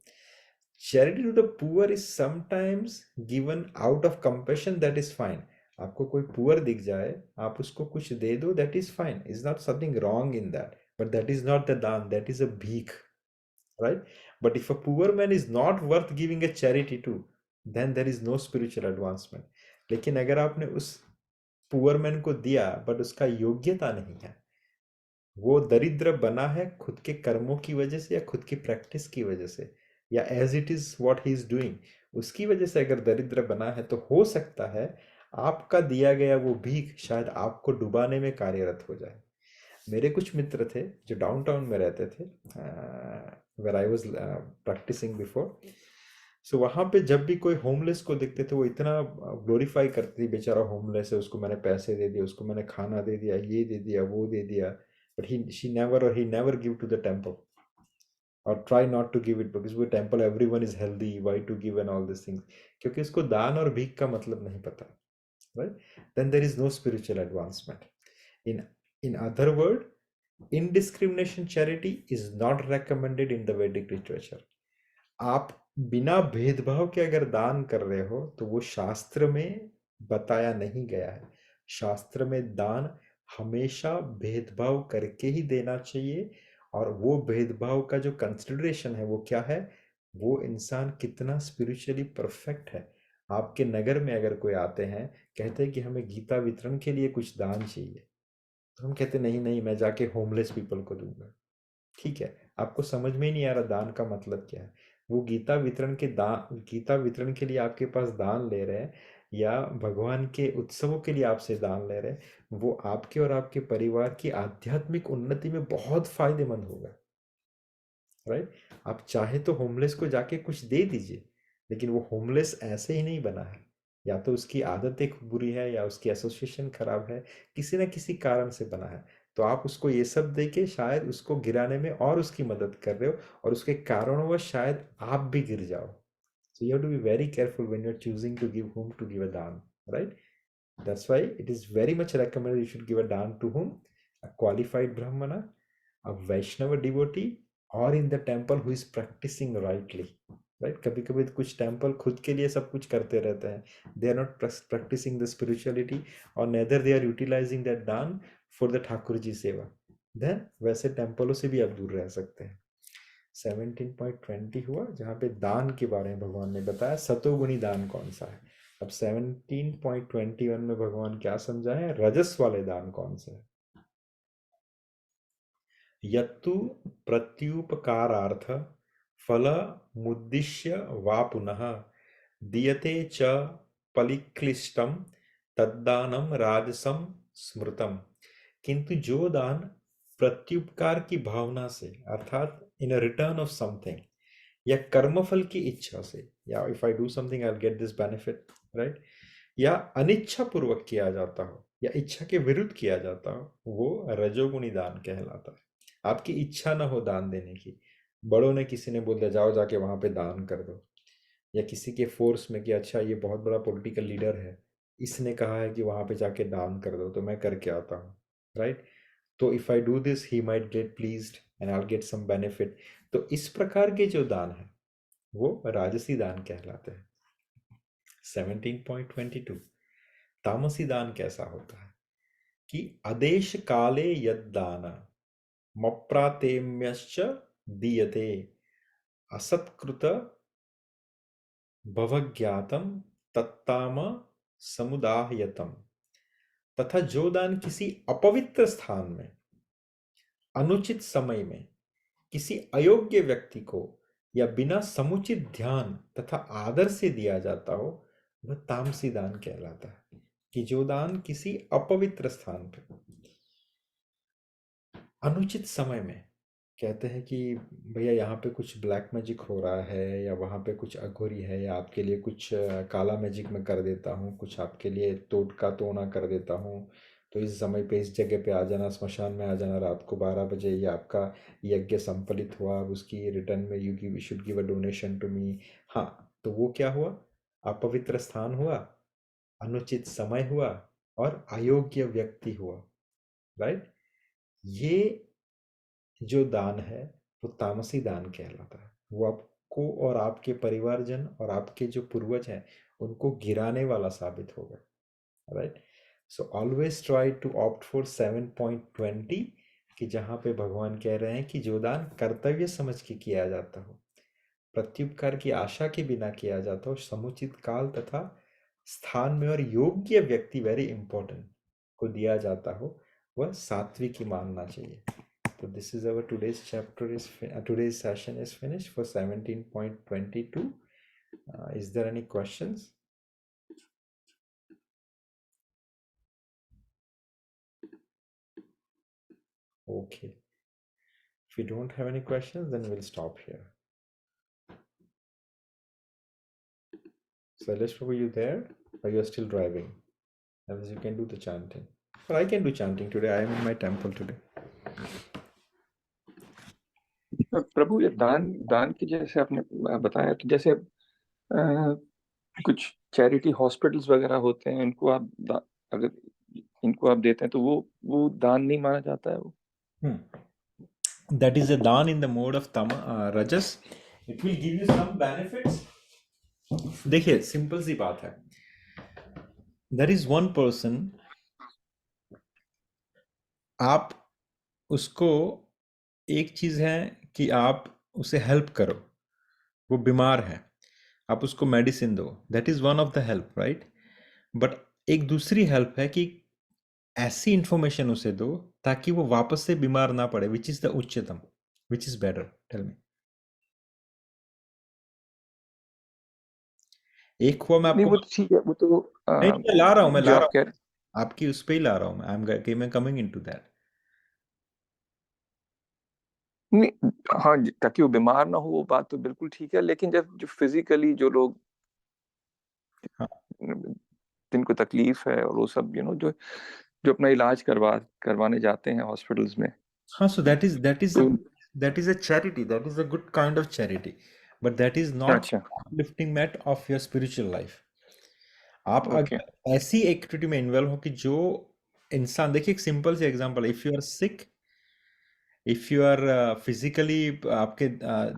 Charity to the poor is sometimes given out of compassion, that is fine. आपको कोई पुअर दिख जाए, आप उसको कुछ दे दो, that is fine, is not something wrong in that, but that is not the दान, दैट इज अ भीख, right? But if a poor man is not worth giving a charity to, then there is no spiritual advancement. लेकिन अगर आपने उस poor man को दिया but उसका योग्यता नहीं है, वो दरिद्र बना है खुद के कर्मों की वजह से या खुद की प्रैक्टिस की वजह से, या as it is what he is doing, उसकी वजह से अगर दरिद्र बना है, तो हो सकता है आपका दिया गया वो भीख शायद आपको डुबाने में कार्यरत हो जाए। मेरे कुछ मित्र थे जो डाउनटाउन में रहते थे, where I was practising before. So वहाँ पे जब भी कोई होमलेस को देखते थे, वो इतना ग्लोरीफाई करते थे, बेचारा होमलेस है, उसको मैंने पैसे दे दिए, उसको मैंने खाना दे दिया, ये दे दिया, वो दे दिया, but he never give to the temple, और try not to give it, because वो temple everyone is healthy, why to give and all this things, क्योंकि उसको दान और भीख का मतलब नहीं पता, right? Then there is no spiritual advancement. In in other word, indiscrimination charity is not recommended in the Vedic literature. आप बिना भेदभाव के अगर दान कर रहे हो, तो वो शास्त्र में बताया नहीं गया है। शास्त्र में दान हमेशा भेदभाव करके ही देना चाहिए, और वो भेदभाव का जो कंसिडरेशन है वो क्या है, वो इंसान कितना स्पिरिचुअली परफेक्ट है। आपके नगर में अगर कोई आते हैं, कहते हैं कि हमें गीता वितरण के लिए कुछ दान चाहिए, तो हम कहते नहीं नहीं, मैं जाके होमलेस पीपल को दूंगा। ठीक है, आपको समझ में ही नहीं आ रहा दान का मतलब क्या है। वो गीता वितरण के लिए आपके पास दान ले रहे हैं, या भगवान के उत्सवों के लिए आपसे दान ले रहे हैं, वो आपके और आपके परिवार की आध्यात्मिक उन्नति में बहुत फायदेमंद होगा, राइट। आप चाहे तो होमलेस को जाके कुछ दे दीजिए, लेकिन वो होमलेस ऐसे ही नहीं बना है, या तो उसकी आदत एक बुरी है, या उसकी एसोसिएशन खराब है, किसी ना किसी कारण से बना है। तो आप उसको ये सब दे के शायद उसको गिराने में और उसकी मदद कर रहे हो, और उसके कारणवश शायद आप भी गिर जाओ। So you have to be very careful when you are choosing to give whom to give a दान, right? That's why it is very much recommended you should give a dan to whom? A qualified brahmana, a Vaishnava devotee, or in the temple who is practicing rightly, right? कभी कभी कुछ temple खुद के लिए सब कुछ करते रहते हैं, they are not practicing the spirituality, or neither they are utilizing that दान for the ठाकुर जी सेवा, then वैसे टेम्पलों से भी आप दूर रह सकते हैं। 17.20 हुआ, जहाँ पे दान के बारे में भगवान ने बताया सतोगुणी दान कौन सा है। अब 17.21 में भगवान क्या समझाए, रजस वाले दान कौन से है। यत्तु प्रत्युपकारार्थ फल मुद्दिश्य वा पुनः दीयते च पलिक्लिष्टम तद्दानम राजसम स्मृतम। किंतु जो दान प्रत्युपकार की भावना से, अर्थात इन रिटर्न ऑफ समथिंग, या कर्मफल की इच्छा से, या if I do something I will get this benefit, right, या अनिच्छा पूर्वक किया जाता हो, या इच्छा के विरुद्ध किया जाता हो, वो रजोगुणी दान कहलाता है। आपकी इच्छा ना हो दान देने की, बड़ों ने किसी ने बोल दिया जाओ जाके वहां पे दान कर दो, या किसी के फोर्स में कि अच्छा ये बहुत बड़ा पॉलिटिकल लीडर है, इसने कहा है कि वहां पे जाके दान कर दो, तो मैं करके आता हूँ, राइट। तो if I do this he might get pleased and I will get some benefit. तो इस प्रकार के जो दान है वो राजसी दान कहलाते हैं। 17.22 तामसी दान कैसा होता है कि आदेश काले यद दान मप्रातेम्यश्च दीयते असत्कृत भवज्ञातम तत्ताम समुदायतम। तथा जो दान किसी अपवित्र स्थान में अनुचित समय में किसी अयोग्य व्यक्ति को या बिना समुचित ध्यान तथा आदर से दिया जाता हो, वह तामसी दान कहलाता है। कि जो दान किसी अपवित्र स्थान पर अनुचित समय में कहते हैं कि भैया यहाँ पे कुछ ब्लैक मैजिक हो रहा है, या वहाँ पे कुछ अघोरी है, या आपके लिए कुछ काला मैजिक मैं कर देता हूँ, कुछ आपके लिए टोटका टोना कर देता हूँ, तो इस समय पे इस जगह पे आ जाना, स्मशान में आ जाना रात को 12 बजे, ये आपका यज्ञ संपलित हुआ, अब उसकी रिटर्न में you should give a donation to me. हाँ, तो वो क्या हुआ? अपवित्र स्थान हुआ, अनुचित समय हुआ, और अयोग्य व्यक्ति हुआ। राइट? ये जो दान है वो तामसी दान कहलाता है। वो आपको और आपके परिवारजन और आपके जो पूर्वज हैं उनको गिराने वाला साबित होगा। Right? So always try to opt for 7.20, कि जहाँ पे भगवान कह रहे हैं कि जो दान कर्तव्य समझ के किया जाता हो, प्रत्युपकार की आशा के बिना किया जाता हो, समुचित काल तथा स्थान में और योग्य व्यक्ति, वेरी इंपॉर्टेंट, को दिया जाता हो, वह सात्विकी मानना चाहिए। So this is our today's chapter today's session is finished for 17.22. Is there any questions? Okay. If we don't have any questions, then we'll stop here. Sailesh Prabhu, you there? Or you are still driving? Else you can do the chanting. But I can do chanting today. I am in my temple today. प्रभु, ये दान दान की जैसे आपने बताया, तो जैसे कुछ चैरिटी हॉस्पिटल्स वगैरह होते हैं, इनको आप अगर इनको आप देते हैं तो वो दान नहीं माना जाता है वो? That is a दान in the mode of rajas. It will give you some benefits. देखिए, सिंपल सी बात है। There is one person, आप उसको, एक चीज है कि आप उसे हेल्प करो, वो बीमार है, आप उसको मेडिसिन दो, that is one of the help, right? But एक दूसरी हेल्प है कि ऐसी इंफॉर्मेशन उसे दो ताकि वो वापस से बीमार ना पड़े, विच इज द उच्चतम, which is better? Tell me. एक हुआ, मैं नहीं, आपको वो तो ठीक है, वो तो नहीं, मैं ला रहा हूँ, मैं ला जो रहा आप कह हूँ, आपकी उस पे ही ला रहा हूँ, I am coming into that. नहीं, हाँ ताकि वो बीमार ना हो, वो बात तो बिल्कुल ठीक है, लेकिन जब जो फिजिकली जो लोग हाँ जिनको तकलीफ है और वो सब जो जो अपना इलाज करवाने जाते हैं हॉस्पिटल्स में, हाँ, सो तो that is a charity, that is a good kind of charity, but that is not अच्छा, uplifting mat of your spiritual life. आप ओके, अगर ऐसी एक्टिविटी में इन्वॉल्व हो कि जो इंसान, देखिए एक सिंपल सी example, if you are sick, if you are physically, आपके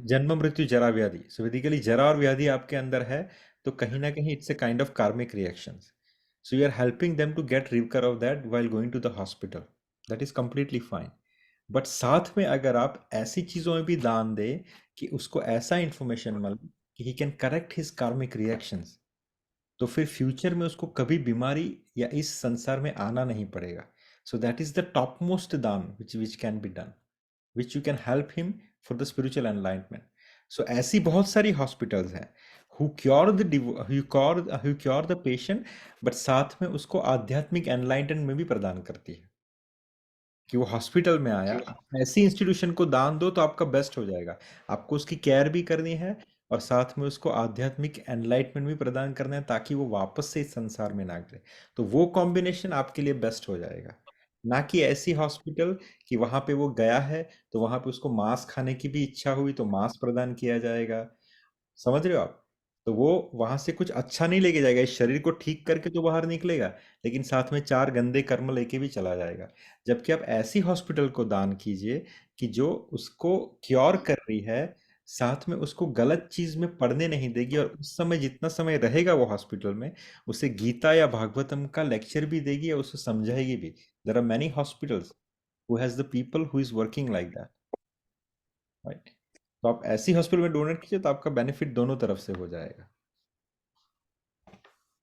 जन्म मृत्यु जरा व्याधि, सो फिजिकली जरा और व्याधि आपके अंदर है, तो कहीं ना कहीं it's a kind of karmic reaction, so you are helping them to get recover of that while going to the hospital, that is completely fine. But साथ में अगर आप ऐसी चीजों में भी दान दें कि उसको ऐसा इंफॉर्मेशन मिले कि ही कैन करेक्ट हिज कार्मिक रिएक्शंस, तो फिर फ्यूचर में उसको कभी बीमारी या इस संसार में आना नहीं पड़ेगा। So that is the top most दान which can be done, which you can help him for the spiritual enlightenment. So ऐसी बहुत सारी हॉस्पिटल्स हैं who cure the patient, but साथ में उसको आध्यात्मिक एनलाइटमेंट में भी प्रदान करती है। कि वो हॉस्पिटल में आया, ऐसी इंस्टीट्यूशन को दान दो तो आपका बेस्ट हो जाएगा। आपको उसकी केयर भी करनी है और साथ में उसको आध्यात्मिक एनलाइटमेंट भी प्रदान करना है ताकि वो वापस से इस संसार में ना गिरे। तो वो कॉम्बिनेशन आपके लिए बेस्ट हो जाएगा, ना कि ऐसी हॉस्पिटल कि वहां पे वो गया है तो वहां पे उसको मांस खाने की भी इच्छा हुई तो मांस प्रदान किया जाएगा। समझ रहे हो आप? तो वो वहां से कुछ अच्छा नहीं लेके जाएगा, इस शरीर को ठीक करके तो बाहर निकलेगा, लेकिन साथ में 4 गंदे कर्म लेके भी चला जाएगा। जबकि आप ऐसी हॉस्पिटल को दान कीजिए कि जो उसको क्योर कर रही है, साथ में उसको गलत चीज में पढ़ने नहीं देगी, और उस समय जितना समय रहेगा वो हॉस्पिटल में, उसे गीता या भागवतम का लेक्चर भी देगी और उसे समझाएगी भी। There are many hospitals who has the people who is working like that, right? तो आप ऐसी हॉस्पिटल में डोनेट कीजिए तो आपका बेनिफिट दोनों तरफ से हो जाएगा।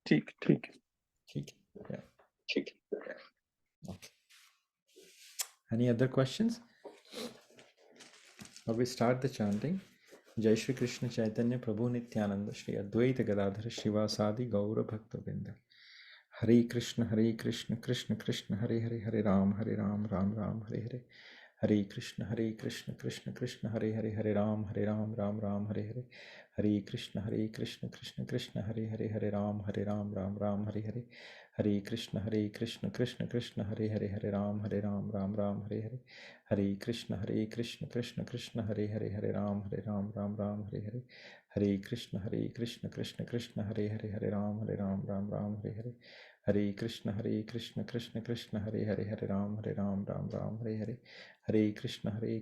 ठीक ठीक ठीक है। ठीक। Okay. Any other questions? Now we start the chanting. जय श्री कृष्ण चैतन्य प्रभु नित्यानंद श्री अद्वैत गदाधर शिवासादि गौर भक्त वृंद। हरे कृष्ण कृष्ण कृष्ण हरे हरे, हरे राम राम राम हरे हरे, हरे कृष्ण कृष्ण कृष्ण हरे हरे, हरे राम राम राम हरे हरे, हरे कृष्ण कृष्ण कृष्ण हरे हरे, हरे राम राम हरे हरे, हरे कृष्ण कृष्ण कृष्ण हरे हरे, हरे राम राम राम हरे हरे, हरे कृष्ण कृष्ण कृष्ण हरे हरे, हरे राम राम हरे हरे, हरे कृष्ण कृष्ण कृष्ण हरे हरे, हरे राम राम राम हरे हरे, हरे कृष्ण कृष्ण कृष्ण हरे हरे, हरे राम राम हरे हरे, हरे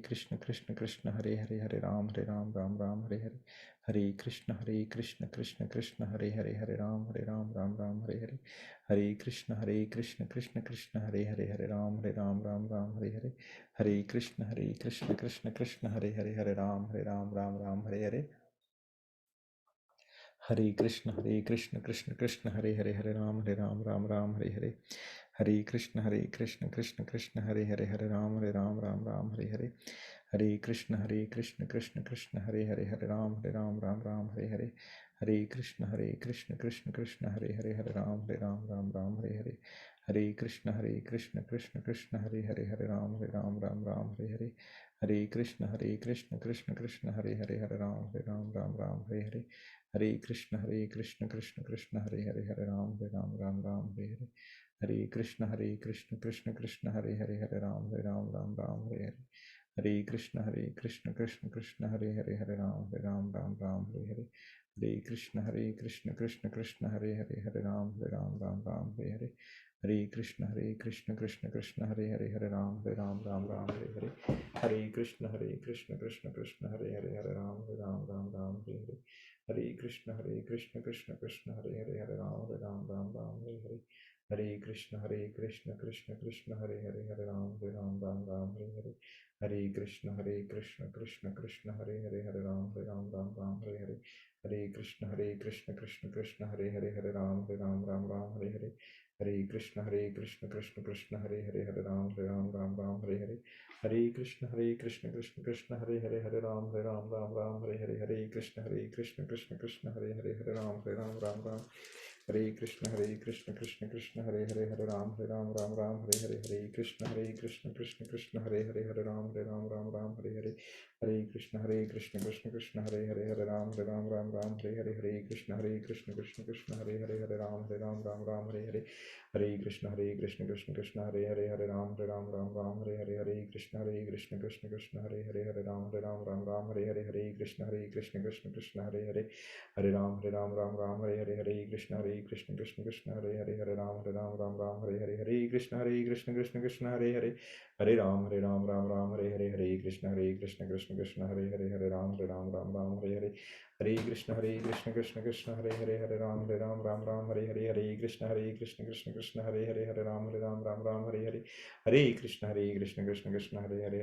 कृष्ण कृष्ण कृष्ण हरे हरे, हरे राम राम राम हरे हरे, हरे कृष्ण कृष्ण कृष्ण हरे हरे, हरे राम राम हरे हरे, हरे कृष्ण कृष्ण कृष्ण हरे हरे, हरे राम राम हरे हरे, हरे कृष्ण कृष्ण कृष्ण हरे हरे, हरे राम राम हरे हरे, हरे कृष्ण कृष्ण कृष्ण हरे हरे, हरे राम राम हरे हरे, हरे कृष्ण कृष्ण कृष्ण हरे हरे, हरे राम राम हरे हरे, हरे कृष्ण कृष्ण कृष्ण हरे हरे, हरे राम राम हरे हरे, हरे कृष्ण कृष्ण कृष्ण हरे हरे, हरे राम राम हरे हरे, हरे कृष्ण कृष्ण कृष्ण हरे हरे, हरे राम राम हरे हरे, हरे कृष्ण कृष्ण कृष्ण हरे हरे, हरे राम राम हरे हरे, हरे कृष्ण कृष्ण कृष्ण हरे हरे, हरे राम राम हरे हरे, हरे कृष्ण कृष्ण कृष्ण हरे हरे, हरे राम राम हरे हरे, हरे कृष्ण कृष्ण कृष्ण हरे हरे, हरे राम राम हरे हरे, हरे कृष्ण कृष्ण कृष्ण हरे हरे, हरे राम राम हरे हरे, हरे कृष्ण कृष्ण कृष्ण हरे हरे, हरे राम राम हरे हरे, हरे कृष्ण कृष्ण कृष्ण हरे हरे, हरे राम राम हरे हरे, हरे कृष्ण कृष्ण कृष्ण हरे हरे, हरे राम राम हरे हरे, हरे कृष्ण कृष्ण कृष्ण हरे हरे, हरे राम राम हरे हरे, हरे कृष्ण कृष्ण कृष्ण हरे हरे, हरे राम हरे हरे, हरे कृष्ण कृष्ण कृष्ण हरे हरे, हरे राम हरे हरे, हरे कृष्ण कृष्ण कृष्ण हरे हरे, हरे राम हरे हरे, हरे कृष्ण कृष्ण कृष्ण हरे हरे, हरे राम हरे हरे, हरे कृष्ण कृष्ण कृष्ण हरे हरे, हरे राम हरे कृष्ण कृष्ण कृष्ण हरे हरे, हरे राम हरे हरे, हरे कृष्ण कृष्ण कृष्ण हरे हरे, हरे राम हरे हरे, हरे कृष्ण कृष्ण कृष्ण हरे हरे, हरे राम हरे हरे, हरे कृष्ण कृष्ण कृष्ण हरे हरे, हरे राम हरे हरे, हरे कृष्ण कृष्ण कृष्ण हरे हरे, हरे राम हरे हरे, हरे कृष्ण कृष्ण कृष्ण हरे हरे, हरे राम हरे हरे, हरे कृष्ण कृष्ण कृष्ण हरे हरे, हरे राम हरे हरे, हरे कृष्ण कृष्ण कृष्ण हरे हरे, हरे राम हरे हरे, हरे कृष्ण कृष्ण कृष्ण हरे हरे, हरे राम हरे हरे, हरे कृष्ण कृष्ण कृष्ण हरे हरे, हरे राम हरे हरे, हरे कृष्ण कृष्ण कृष्ण हरे हरे, हरे राम हरे हरे, हरे कृष्ण कृष्ण कृष्ण हरे हरे, हरे राम हरे हरे, हरे कृष्ण कृष्ण कृष्ण हरे हरे, हरे राम हरे हरे, हरे कृष्ण कृष्ण कृष्ण हरे हरे, हरे राम कृष्ण कृष्ण हरे हरे, हरे राम राम हरे हरे, हरे कृष्ण कृष्ण कृष्ण हरे हरे, हरे राम हरे हरे, हरे कृष्ण कृष्ण कृष्ण हरे हरे, हरे राम राम हरे हरे, हरे कृष्ण कृष्ण कृष्ण हरे हरे, हरे राम राम हरे हरे, हरे कृष्ण कृष्ण कृष्ण हरे हरे, हरे राम राम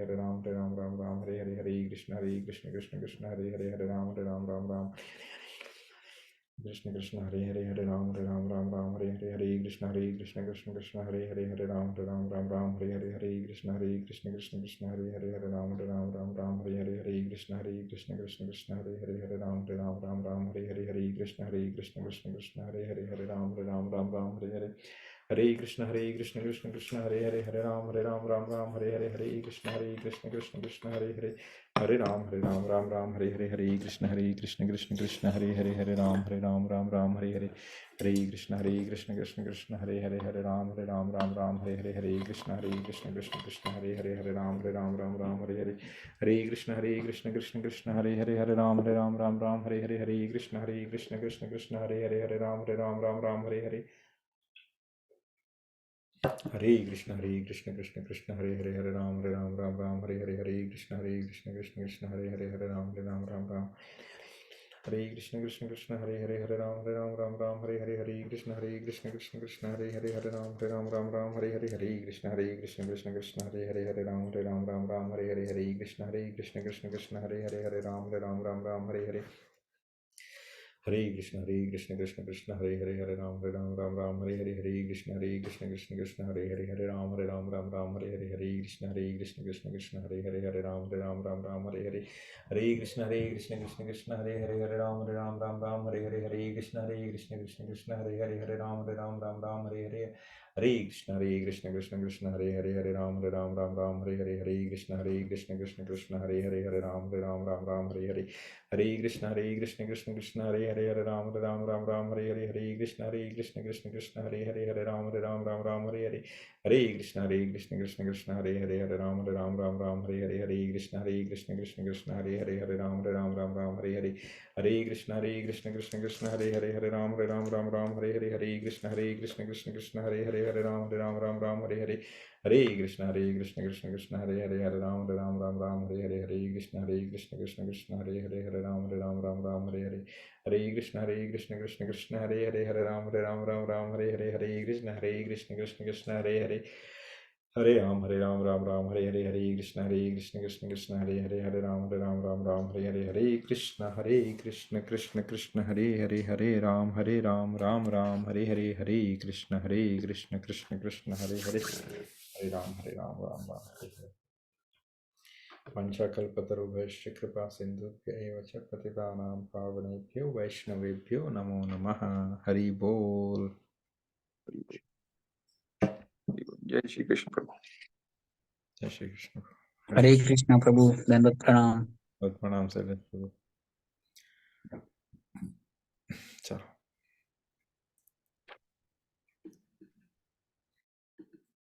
हरे हरे, हरे कृष्ण कृष्ण कृष्ण हरे हरे, हरे राम हरे हरे, हरे कृष्ण कृष्ण कृष्ण हरे हरे, हरे राम हरे हरे, हरे कृष्ण कृष्ण कृष्ण हरे हरे, हरे राम हरे हरे, हरे कृष्ण कृष्ण कृष्ण हरे हरे, हरे राम हरे हरे, हरे कृष्ण कृष्ण कृष्ण हरे हरे, हरे राम हरे हरे, हरे कृष्ण कृष्ण कृष्ण हरे हरे, हरे राम हरे हरे, हरे कृष्ण कृष्ण कृष्ण हरे हरे, हरे राम हरे हरे, हरे कृष्ण कृष्ण कृष्ण हरे हरे, हरे राम हरे हरे, हरे कृष्ण कृष्ण कृष्ण हरे हरे, हरे राम हरे कृष्ण कृष्ण हरे हरे, हरे राम हरे हरे, हरे कृष्ण कृष्ण कृष्ण हरे हरे, हरे राम हरे हरे, हरे कृष्ण कृष्ण कृष्ण हरे हरे, हरे राम हरे हरे, हरे कृष्ण कृष्ण कृष्ण हरे हरे, हरे राम हरे हरे, हरे कृष्ण कृष्ण कृष्ण हरे हरे, हरे राम हरे हरे, हरे कृष्ण कृष्ण कृष्ण हरे हरे, हरे राम हरे हरे, हरे कृष्ण कृष्ण कृष्ण हरे हरे, हरे राम हरे हरे, हरे कृष्ण कृष्ण कृष्ण हरे हरे, हरे राम हरे हरे, हरे कृष्ण कृष्ण कृष्ण हरे हरे, हरे राम हरे हरे, हरे कृष्ण कृष्ण कृष्ण हरे हरे हरे राम राम राम हरे हरे कृष्ण कृष्ण कृष्ण हरे हरे राम राम हरे हरे कृष्ण कृष्ण हरे हरे राम राम हरे हरे कृष्ण कृष्ण हरे हरे राम राम हरे कृष्ण कृष्ण हरे हरे राम राम हरे हरे कृष्ण कृष्ण हरे हरे राम राम हरे कृष्ण कृष्ण हरे राम हरे कृष्ण कृष्ण हरे राम हरे कृष्ण हरे राम हरे कृष्ण हरे राम कृष्ण हरे राम कृष्ण हरे राम हरे कृष्ण राम हरे कृष्ण कृष्ण हरे राम राम हरे कृष्ण कृष्ण हरे राम हरे हरे पंचकल्पतरुभ्यश्च कृपा सिन्धुभ्य एव च पतितानां पावनेभ्यो वैष्णवेभ्यो नमो नमः। हरि बोल। जय श्री कृष्ण प्रभु। जय श्री कृष्ण। हरे कृष्णा प्रभु, दंडवत प्रणाम। बहुत प्रणाम सर।